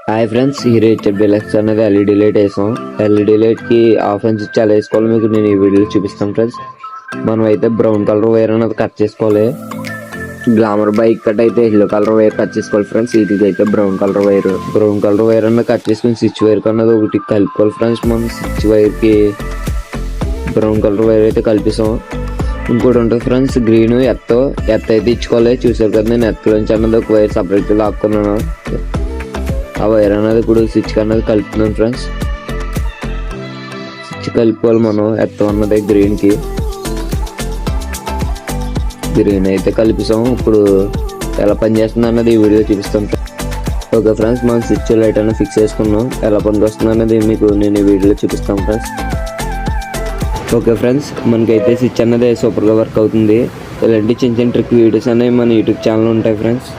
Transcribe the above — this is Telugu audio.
హాయ్ ఫ్రెండ్స్, హీరో హెచ్ఎఫ్ అనేది ఎల్ఈడి లైట్ వేసాం. ఎల్ఈడి లైట్ కి ఆఫ్ అండ్ స్విచ్ ఎలా వేసుకోవాలో మీకు నేను ఈ వీడియోలో చూపిస్తాను ఫ్రెండ్స్. మనం అయితే బ్రౌన్ కలర్ వైర్ అనేది కట్ చేసుకోవాలి. గ్లామర్ బైక్ కట్ అయితే ఎల్లో కలర్ వైర్ కట్ చేసుకోవాలి ఫ్రెండ్స్. వీటికి అయితే బ్రౌన్ కలర్ వైర్ అన్నది కట్ చేసుకుని స్విచ్ వైర్ కన్నది ఒకటి కలుపుకోవాలి ఫ్రెండ్స్. మనం స్విచ్ వైర్ కి బ్రౌన్ కలర్ వైర్ అయితే కలిపిస్తాం. ఇంకోటి ఉంటుంది ఫ్రెండ్స్, గ్రీన్ ఎత్త అయితే ఇచ్చుకోవాలి. చూసారు కదా, నేను ఎత్తలోంచి అన్నది ఒక వైర్ సపరేట్ లాక్కున్నాను. ఆ వైర్ అనేది ఇప్పుడు స్విచ్ అన్నది కలుపుతున్నాను ఫ్రెండ్స్. స్విచ్ కలుపుకోవాలి మనం. ఎత్తం అన్నది గ్రీన్ అయితే కలిపిస్తాం. ఇప్పుడు ఎలా పనిచేస్తుంది అన్నది ఈ వీడియో చూపిస్తాం. ఓకే ఫ్రెండ్స్, మనం స్విచ్ లైట్ అనేది ఫిక్స్ చేసుకున్నాం. ఎలా పనికి వస్తుంది అన్నది మీకు నేను ఈ వీడియోలో చూపిస్తాను ఫ్రెండ్స్. ఓకే ఫ్రెండ్స్, మనకైతే స్విచ్ అన్నది సూపర్గా వర్క్ అవుతుంది. ఇలాంటి చిన్న చిన్న ట్రిక్ వీడియోస్ అనేవి మన యూట్యూబ్ ఛానల్ ఉంటాయి ఫ్రెండ్స్.